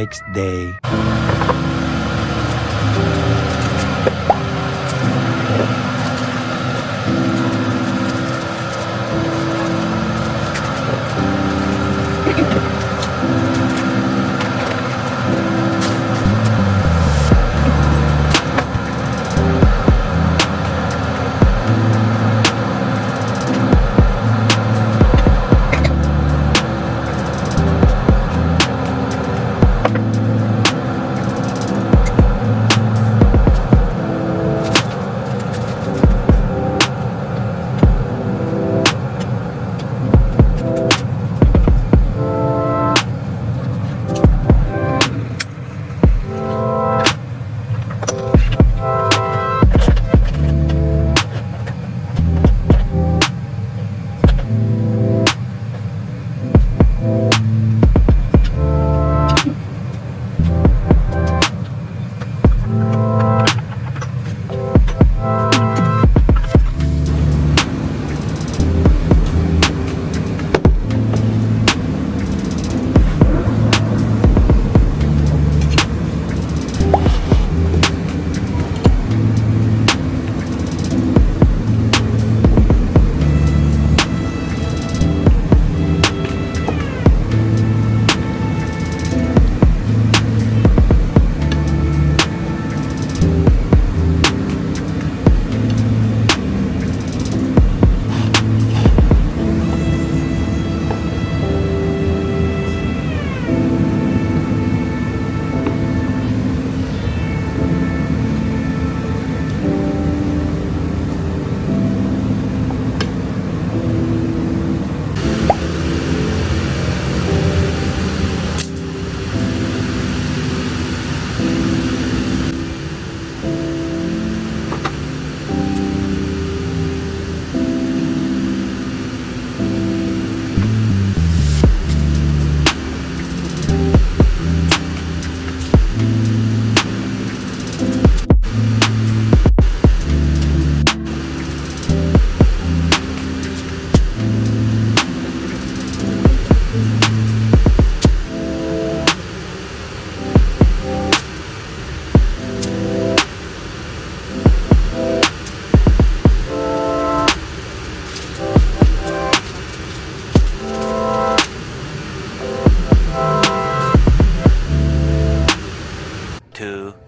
next day.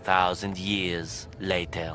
Thousand years later.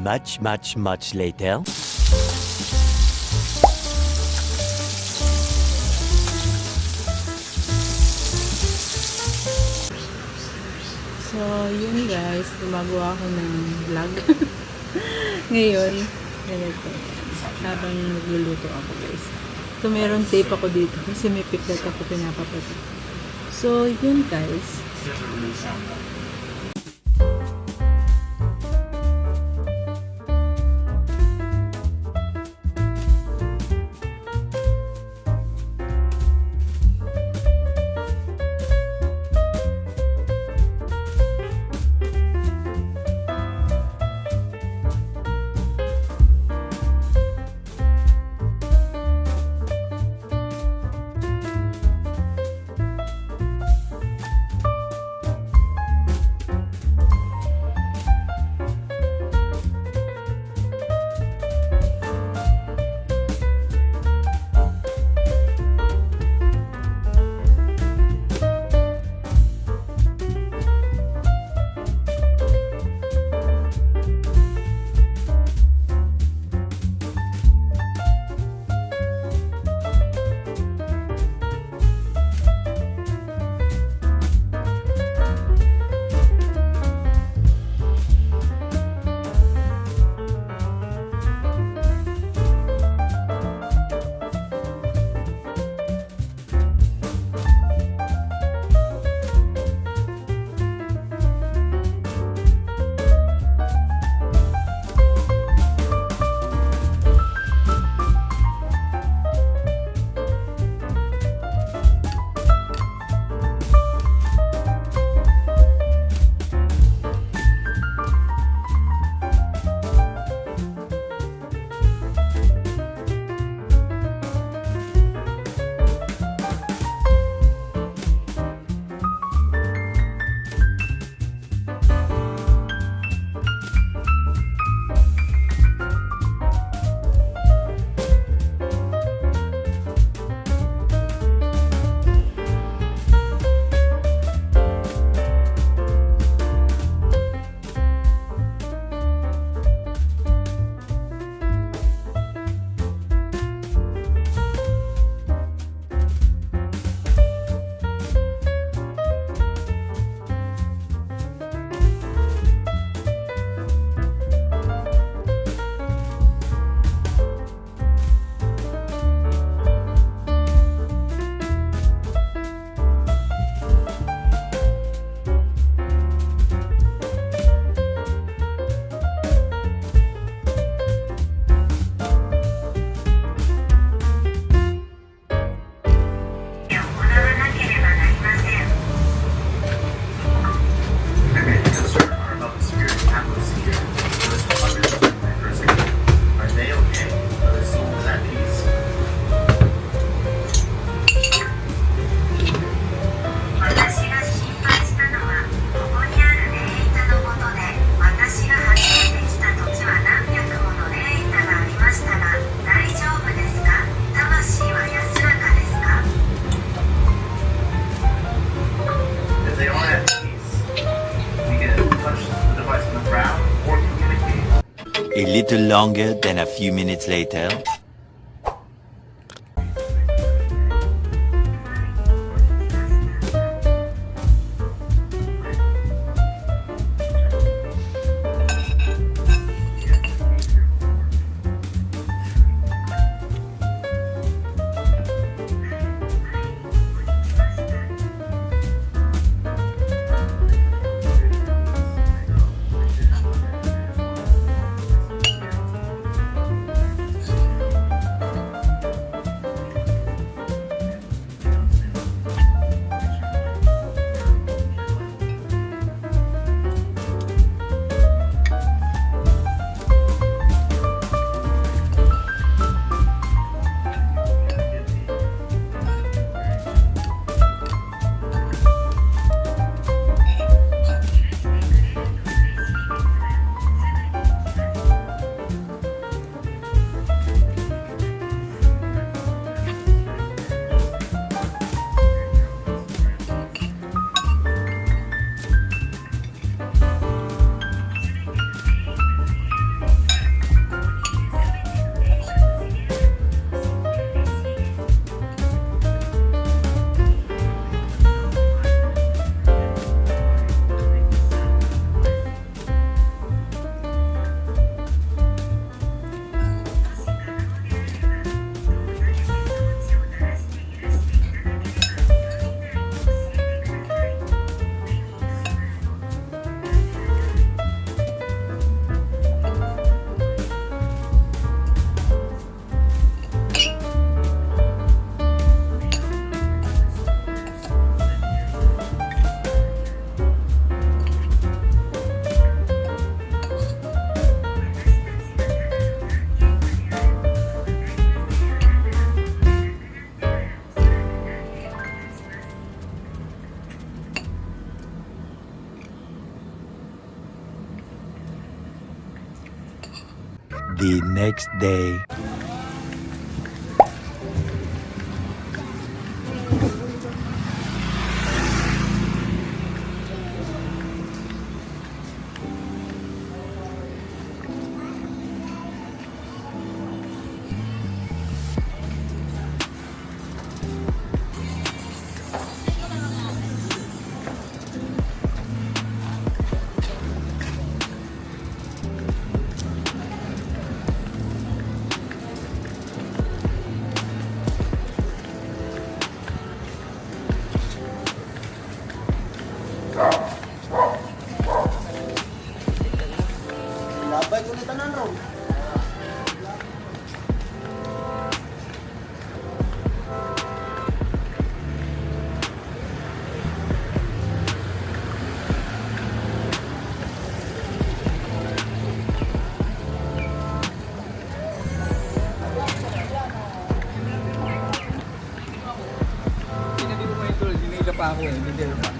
Much later. So, yun guys, gumagawa ako ng vlog. Ngayon, ganito. Habang nagluluto ako guys. So, meron tape ako dito kasi may piglet ako pinapapati. So, yun guys. A little longer than a few minutes later. The next day. Labay ko nito na no. Hindi ko may tulad, hinila pa ako eh, hindi pa.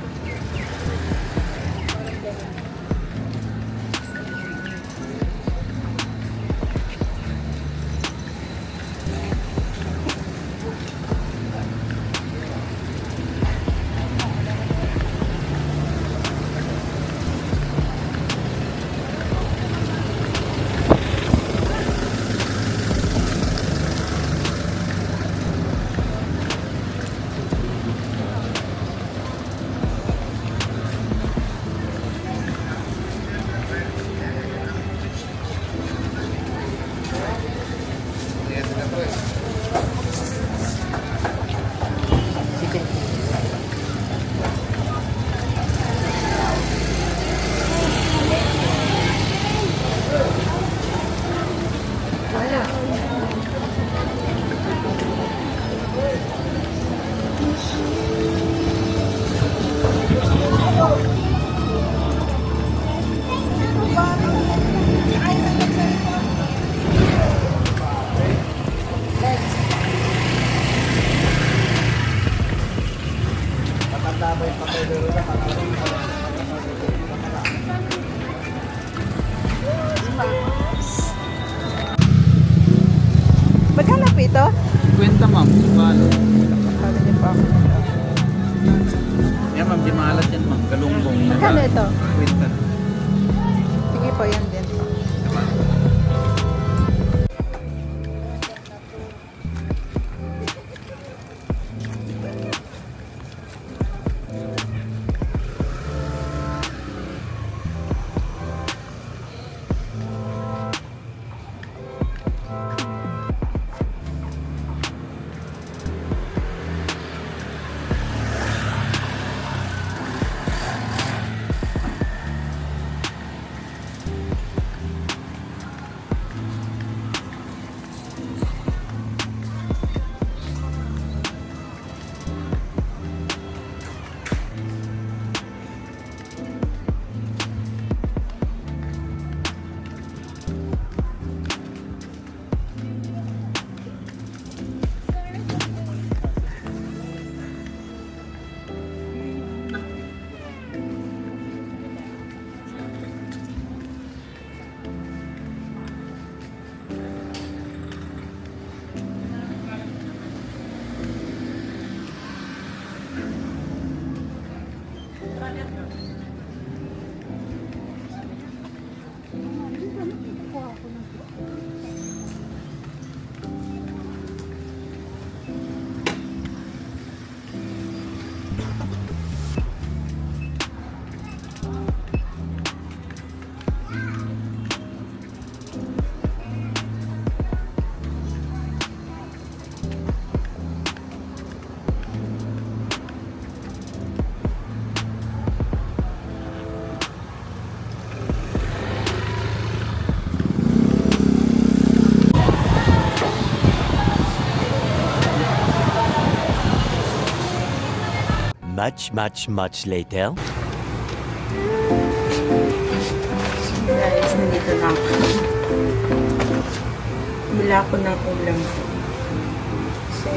Magkano po ito? Kwenta ma'am, balo. Sabi niyo pa ako. Yan ma'am, di maalat yan ma'am, galunggong. Magkano ito? Kwenta. Sige po, yan din. Much later. Guys, nandito na ako. Bila ko ng ulam. Kasi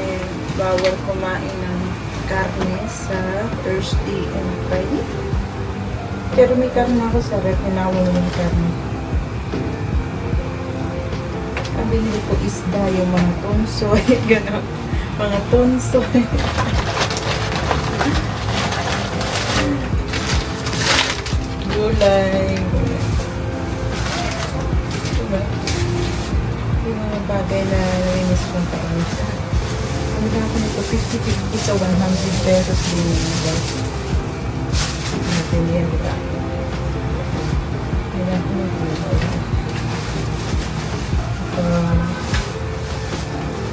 bawal kumain ng karne sa Thursday and Friday. Pero may karne ako sa ref, pinawal ng karne. binili ko isda, yung mga tunsoy, gano'n. Mga tunsoy. Gulay. Diba? Yung mga bagay na narinis kong kaunsa. Ang dami nito, 50-50 sa 100 pesos din yung guys. Natin yan, diba? Kailangan ko ng gulay.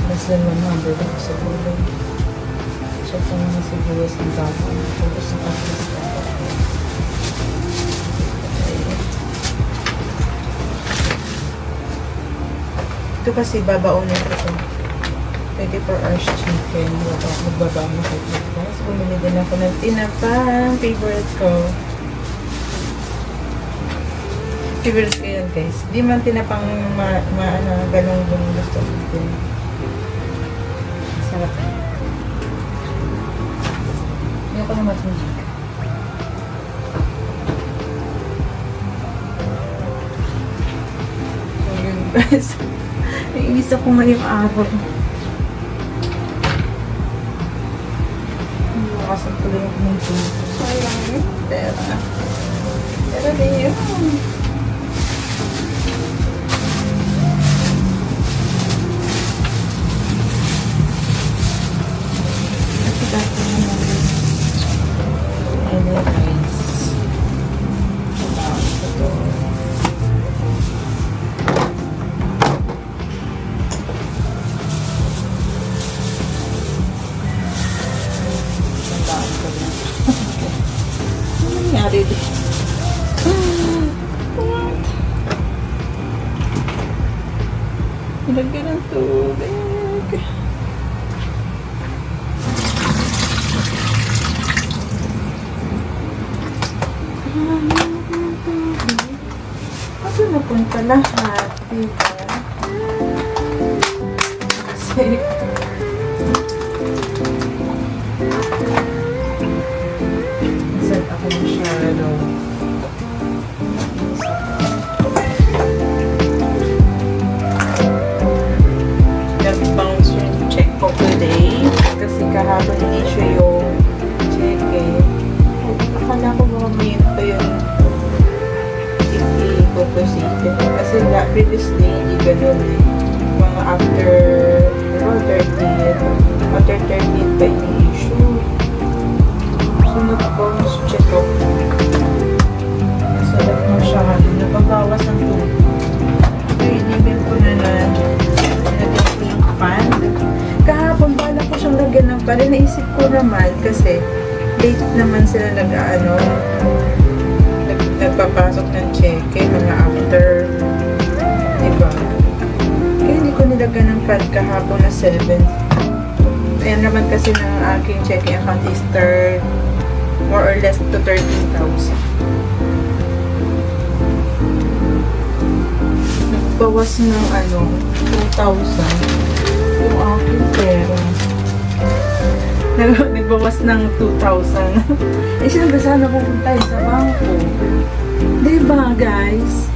Less than 100 ako sa gulay. Check ko naman sibuyas ng baka. Tapos sa kapis ka. Ito kasi babaonin ko ito. 24 hours chicken. Magbabaon ako ito. Tapos bumili din ako ng tinapang. Favorite ko. Favorite ko yan guys. Di man tinapang galong-galong gusto ko din. Sarap. Hindi ako naman ito. So yun guys. Nainis ako ngayong araw. Bukasan ko lang ako ng tulo. Sayang. Pera. Pera din yun. Nangyari din. Ilagyan ng tubig. Kasi napunta lahat. Diba? Kasi set ako masyado. Nag-bounce yung check ko today. Kasi kahapon hindi siya yung check eh. Akala ko baka may yun pa yung i-proceed. Kasi previously hindi ganun eh. Mga after 30th. After 30th pa ini-issue. So, nag-bounce check ko. Nasalat mo siya. Napabawas ang tubig. So, inibig ko na lagyan ko yung pan. Kahapon, bala ko siyang lagyan ng pan. Naisip ko naman kasi late naman sila nagpapasok ng cheque. Mga after, diba? Kaya hindi ko nilagyan ng pan kahapon na 7. Ayan naman kasi ng aking checking account is more or less to 13,000. Nagbawas ng 2,000 yung aking pera. Nagbawas ng 2,000. Eh, siyempre sana pupunta sa bangko. Diba, guys?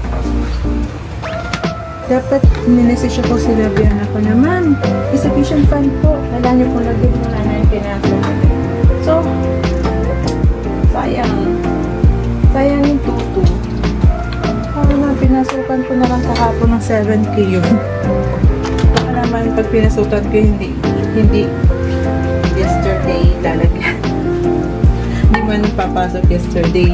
Dapat ninesisyo ko sila biyan ako naman. Sufficient fund po. Kailangan nyo kung lagyan mo na yung pinasa. So, sayang. Sayang yung tutu. Para na, pinasukan ko na lang kahapon ng 7K yun. Baka naman pag pinasukan ko, hindi yesterday lalagyan. Hindi man papasok yesterday.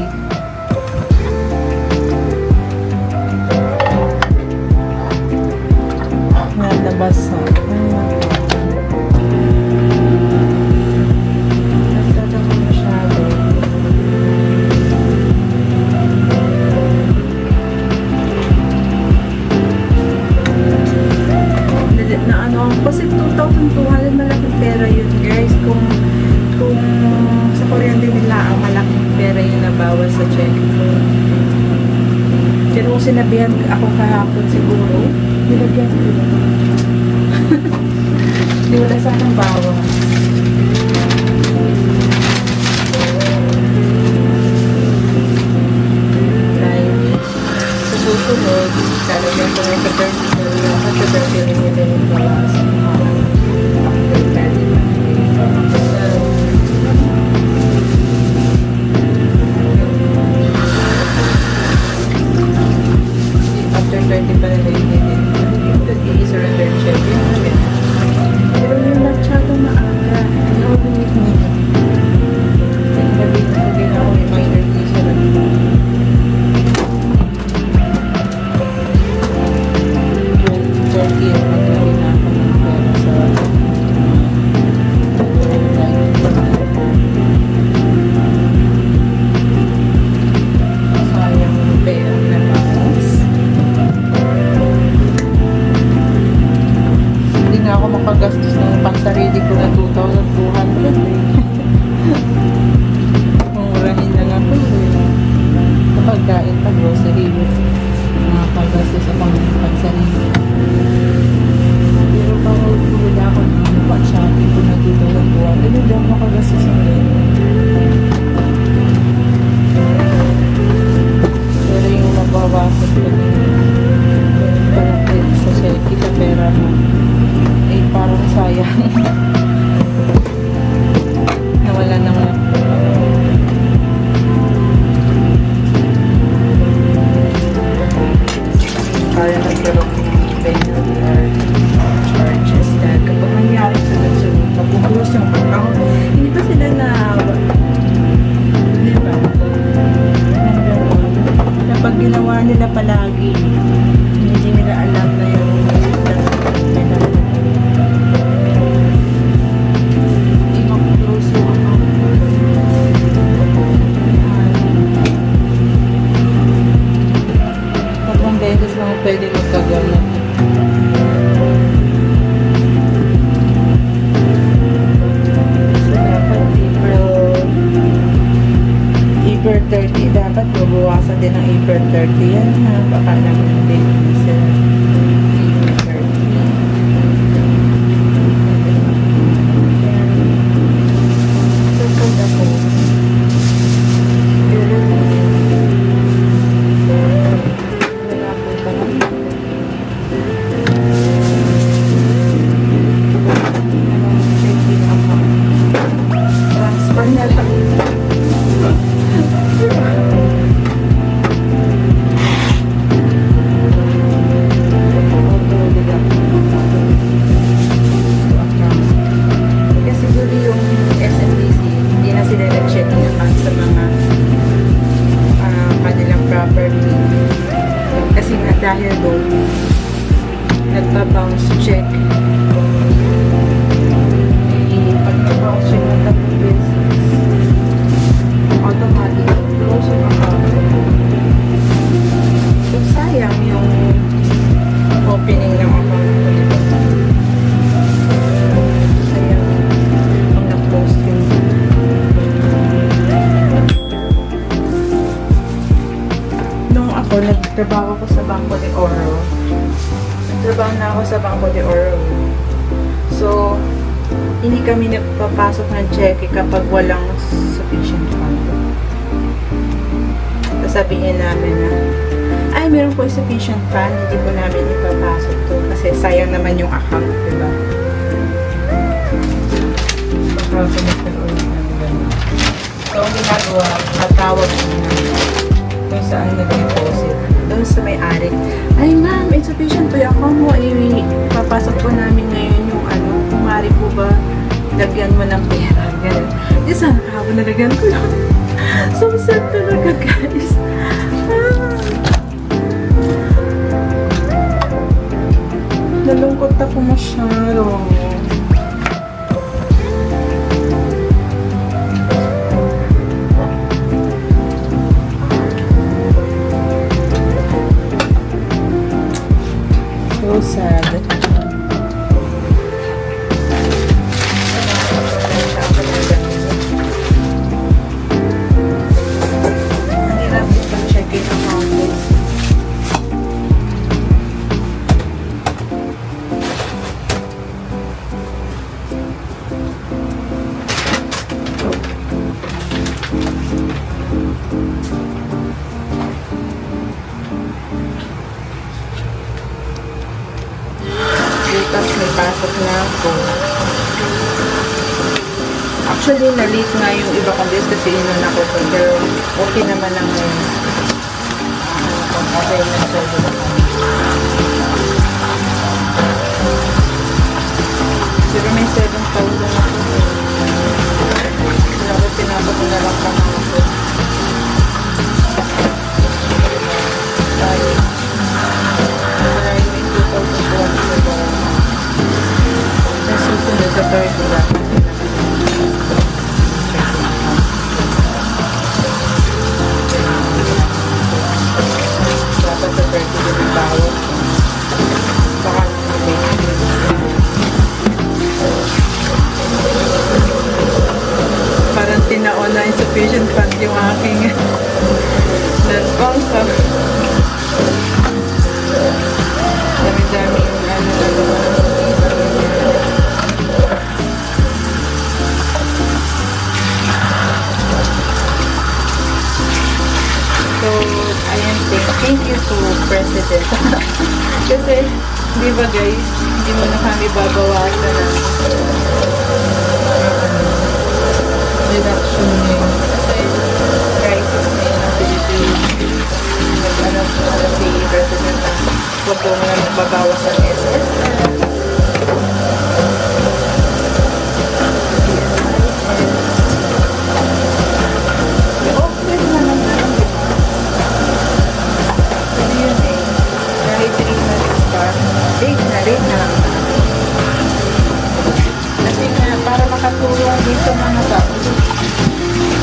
Nalabas ha. Nagtataka masyado. Kasi 2,200 malaking pera yun guys. Kung sa kuryente nila ang malaking pera yung nabawas sa check ko. Pero kung sinabihan ako kahapon siguro, nilagyan ko na. Hindi wala sanang bawas. Live. Sa susunod, lalagyan ko na sa 30 Kasi birthday nila yung bawas. After 20 pa nila yung i-surrender check. Pero yung masyado maaga. Ano ulit nila? Naging ako may minor visa lang. Gastos ng pansarili ko na 2,200 murahin lang ako kapag kain pa grocery mga paggastos sa pansarili pero parang wala ako ng shopping ko na 2,200 hindi ako makagastos ng ganyan pero yung nababasag ko ng palakit sa Shelley sa pera mo ay parang sayang nawala na nga para nagkaroon ng penalty charges dahil kapag nangyari sa nagsunod mapupulos yung account hindi pa sila na di ba kapag ginawa nila palagi hindi nila alam na yung penalty beses lang pwede magkagamot. So, dapat April 30, dapat mabawasan din ang April 30 yan ha. Baka naman hindi sila April 30. Susod ako. Dahil doon nagpa-bounce check pag nag-bounce check ng 3 beses automatic close yung account so sayang yung opening ng account ko dito sayang ang na-close yung nung ako nagtrabaho ko sa Banco de Oro. Nagtrabaho na ako sa Banco de Oro. So, hindi kami nagpapasok ng cheque kapag walang sufficient fund. Sasabihin namin na, ay, meron po sufficient fund, hindi po namin ipapasok to. Kasi sayang naman yung account, diba? Baka pinagkaroon ng gano'n. So, ang ginagawa, matawag ko na kung saan nag-deposit. Doon sa may-ari. Ay ma'am, insufficient po yung account mo. Papasok po namin ngayon yung ano, kumari po ba, lagyan mo ng pera. Ganun. Di sana kahapon nalagyan ko yun. So sad talaga guys. Nalungkot ako masyado. So sad. Ang hirap din pag-check-in account. pasok na ako. Actually, na-late nga yung iba kong days kasi inon ako ko. Pero okay naman lang ngayon. Okay na siya. Pero may 7,000 ako. Kaya pinasok ko na lang kami ako. Tayo. Kaya yung 2,000 sa susunod sa 30 lang. Dapat sa 30 din ang bawat. Baka parang tinaon na insufficient fund yung aking nag-bank. Dami-dami yung nagawa. So, ayan, thank you to President. Kasi, di ba guys, hindi mo na kami babawasan ng reduction yun. Kasi, crisis na yun ang Pilipinas. Nag-ano si President na huwag ko nga magbabawas ng SSL. Kasi nga, para makatulong dito mga tao,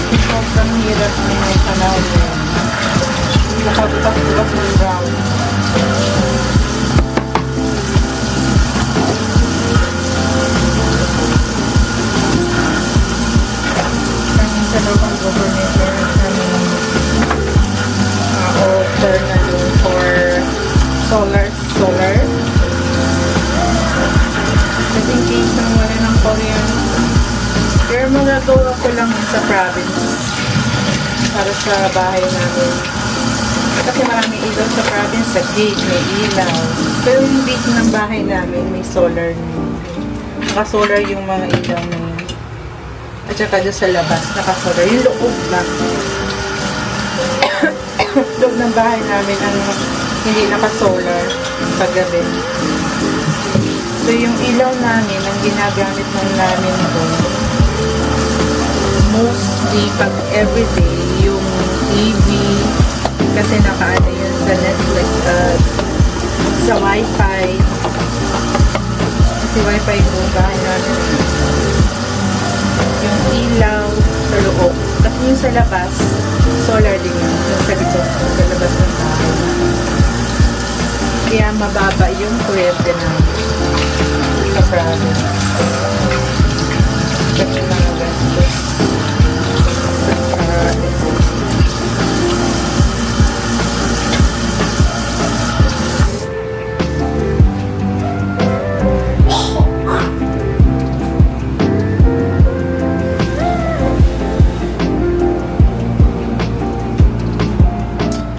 sobrang hirap na yung panahon yun. Nakabukas-bukas ng ground. Kami sa local government kami offer na doon for solar. Kasi in case nang wala ng Korean, pero magagawa ko lang sa province para sa bahay namin. Kasi maraming ilaw sa province, sa gate may ilaw. Pero yung gate ng bahay namin may solar na yun. Naka-solar yung mga ilaw na yun. At saka doon sa labas, naka-solar. Yung loob na. Loob ng bahay namin ang hindi naka-solar paggabi. So, yung ilaw namin, ang ginagamit ng namin doon, mostly pag everyday, yung TV, kasi nakaano yun sa Netflix at sa Wi-Fi. Kasi Wi-Fi po bahay namin. Yung ilaw sa loob. Tapos yung sa labas, solar din yun. Yung sa likod, sa labas ng bahay. Kaya mababa yung kuryente na sa province. Kasi mga gastos.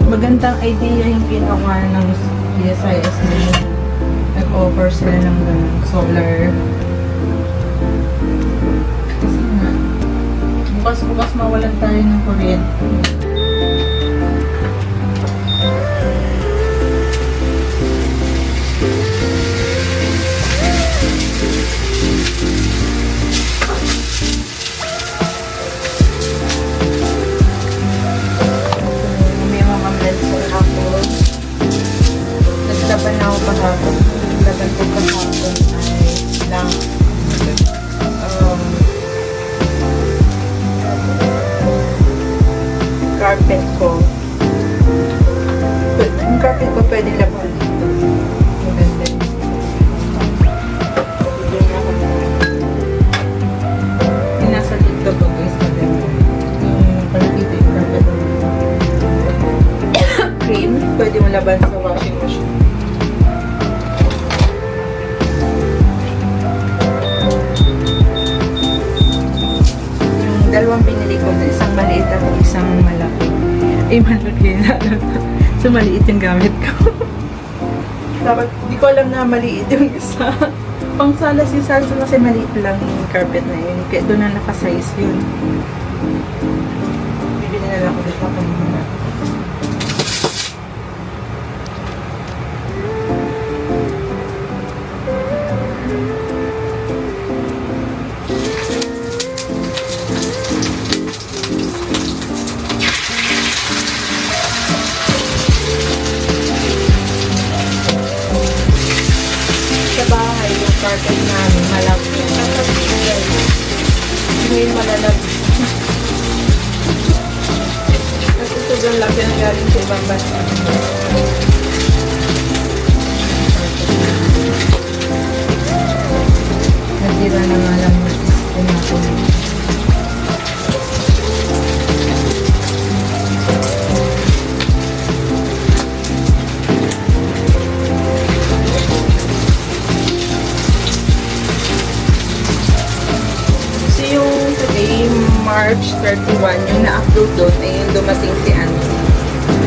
Magandang idea yung ginawa ng PSIS na nag-offer sila ng solar. Kasi nga, bukas-bukas mawalan tayo ng kuryente. Naglaban na ako kahapon. Naglaban ko kahapon ay ng carpet ko. Yung carpet ko pwede laban dito. Maganda yun. Yung nasa dito po guys, maganda. Yung palagito yung carpet ko. Cream, pwede mo laban sa washing machine. Yung dalawang pinili ko, isang maliit at isang malaki. Ay, malaki na. So, maliit yung gamit ko. Dapat, di ko alam na maliit yung isa. Pang sala si Salsa kasi maliit lang yung carpet na yun. Kaya doon na nakasize yun. Bibili na lang ulit ako muna. Sa bahay, yung carpet namin, malaki yan. Tapos yan, ngayon malalab. Kasi sobrang laki na galing sa ibang bansa. Nasira na nga lang yung pinapulong. March 31, yung na-upload doon, ay yung dumating si Anne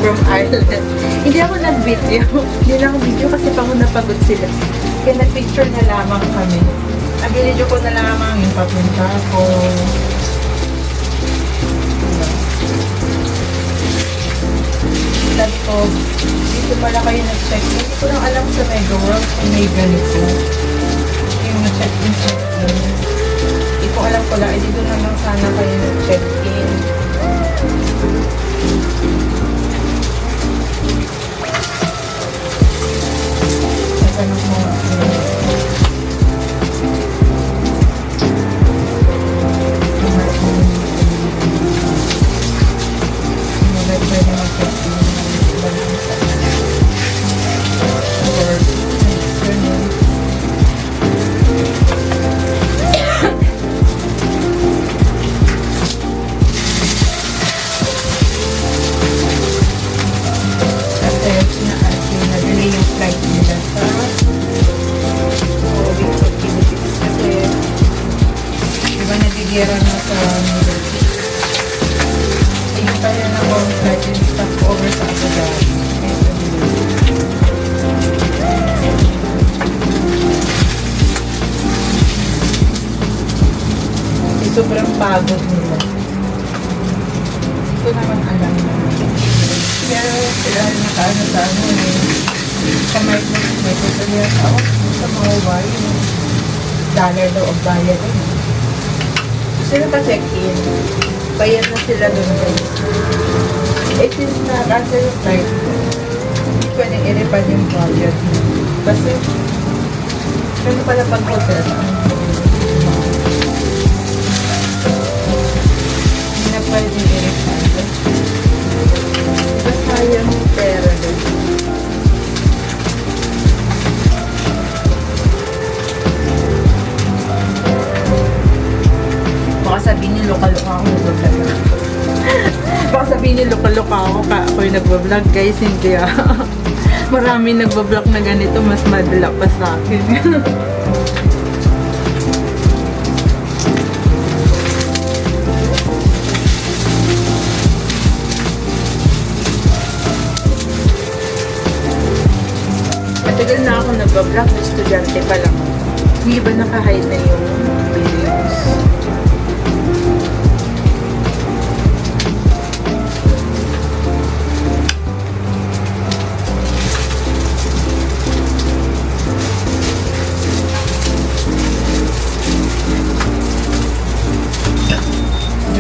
from Ireland. Hindi ako nag-video. Hindi lang ako video kasi pako napagod sila. Kaya nag-picture na lamang kami. Nag-video ko na lamang yung papunta ko. Sabi ko, dito pala kayo nag-check. Hindi ko lang alam sa Mega World kung may ganito. Yung na-check-in. Hindi ko alam ko lang, dito na lang sana kayo nag-check-in. Natanong mo. Pwede mag-check-in. Gera na sa Middle East. Ayun pa rin ako flight yung stop over sa Abu Dhabi. Sobrang pagod nila. Ito naman alam na. Pero sila nakaano sa ano eh. Kamay ko may tutuloy ako sa mga wire. Dollar daw ang bayad eh. Sila pa-check-in. Bayad na sila doon guys. Eh, since na-cancel yung flight, hindi pwedeng i-refund yung budget. Kasi, ano pala pag-hotel? Hindi na pwedeng i-refund. Basta yung pera doon. Baka sabihin niyo loka-loka ako nag-vlog. Baka sabihin niyo loka-loka ako ako yung nag-vlog guys, hindi ah. Marami nag-vlog na ganito, mas madala pa sa akin. Matagal na ako nag-vlog, estudyante pa lang. Hindi ba naka-hide na yung videos?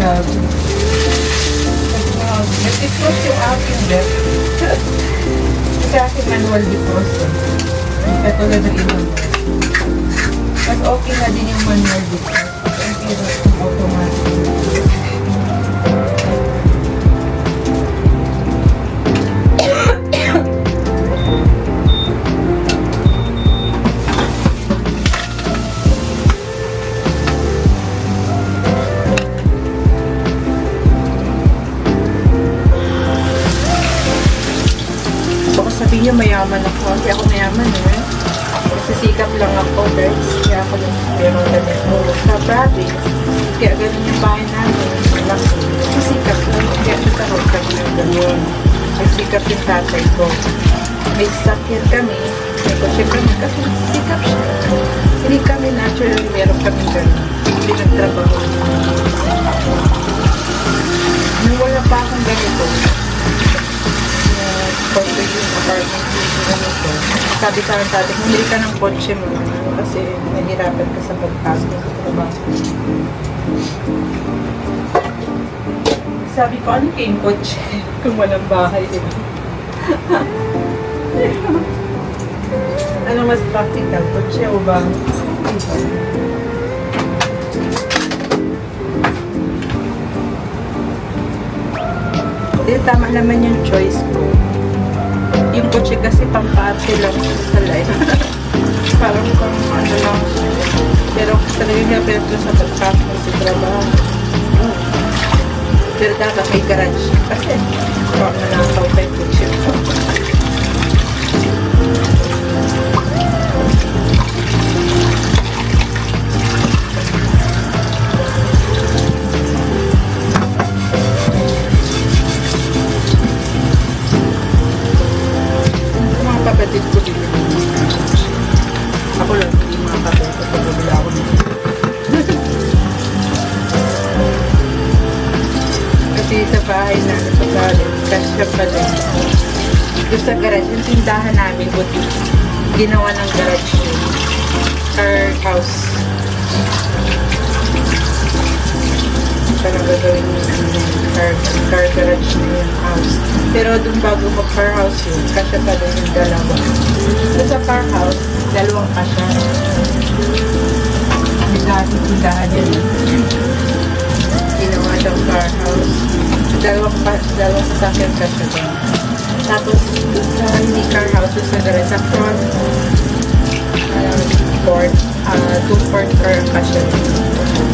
Grabe. Nag-defrost yung aking rep. Kasi aking manual defrost. Katulad ng ibang. But okay na din yung manual defrost. Okay na yung automatic. Sabihin niya mayaman ako. Hindi ako mayaman eh. Nagsisikap lang ako guys. Kaya ako lang pero ganito sa province. Kaya ganun yung bahay namin. Nagsisikap lang. Kaya sa road kami yung ganun. Nagsisikap yung tatay ko. May sakyan kami. May kotse kami kasi nagsisikap siya. Hindi kami naturally meron kami ganun. Pinagtrabaho. Nung wala pa akong ganito, na corporate yung apartment dito ganito, sabi sa akin dati, hindi ka ng kotse mo kasi nahirapan ka sa pagpasok sa trabaho. Sabi ko, ano kayong kotse kung walang bahay, di ba? Ano mas practical, kotse o bahay? Hindi, tama naman yung choice ko. Yung kotse kasi pamparte lang sa life. Parang kung ano lang. Pero talagang napirto sa pagpasok sa trabaho. Pero dapat may garage. Kasi baka nanakaw pa yung kotse ko. Mga kapatid ko din. Ako lang, hindi mga kapatid ko. Pagkabila ako dito. Kasi sa bahay na sa galing, kasya pa din. Yung sa garage, yung tindahan namin, buti, ginawa ng garage yun. Car house. Parang gagawin yung car garage na yung house. Pero dun bago mag-car house yun, kasya pa din yung dalawa. So sa car house, dalawang kasya. Tindahan yun. Ginawa siyang car house. Dalawang sasakyan kasya din. Tapos, sa hindi car house, sa garage, sa front, two-port car kasya din.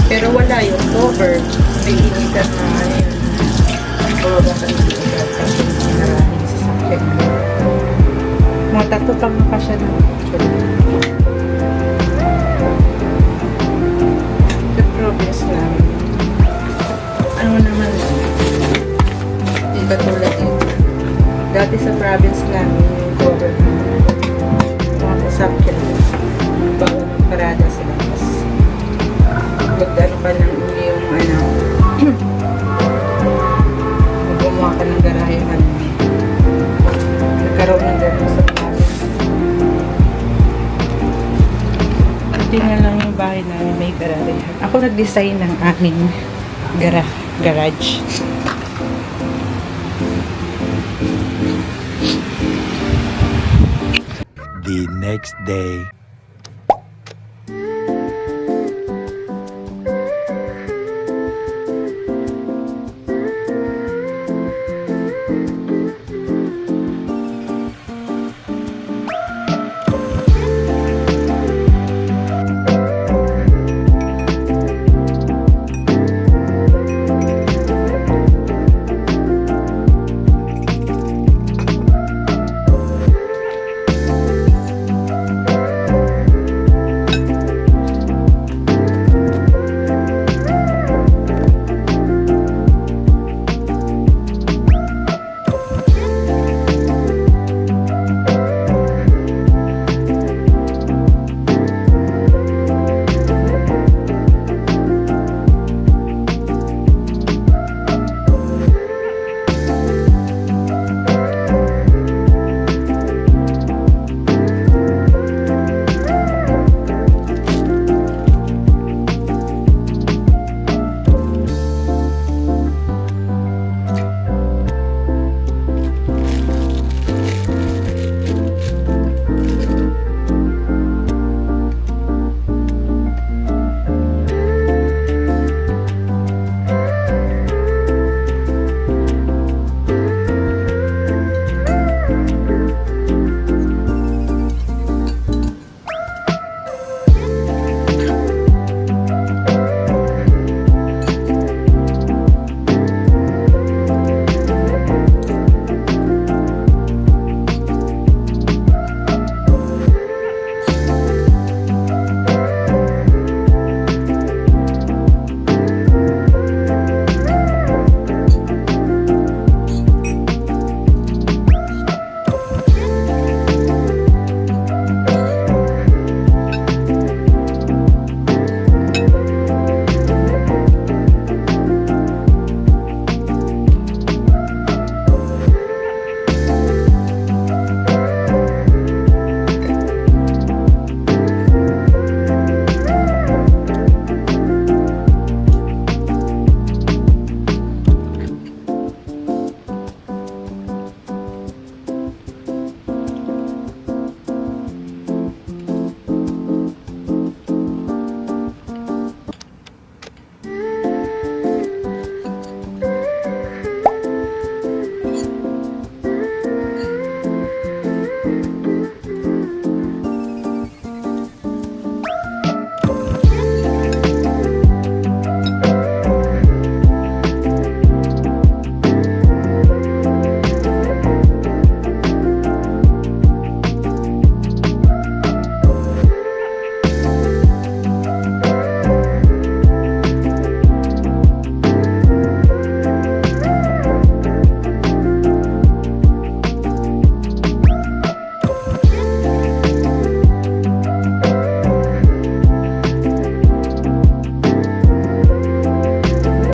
Pero wala yung cover. May initan na ano yun. Bumaba ka ng lugar kasi sinarahin sa sakyan. Mga tatlo pang kasya na. The progress namin. Ano naman lang. Hindi ba tulad yun? Dati sa province namin, yung government, mga kasakyan, bawal ng parada sa labas. Magdano ka ng yung ano, gumawa ka ng garayan. Nagkaroon ng gano'n sa province. Tingnan lang yung bahay namin, may garayan. Ako nag-design ng aming garage. The next day.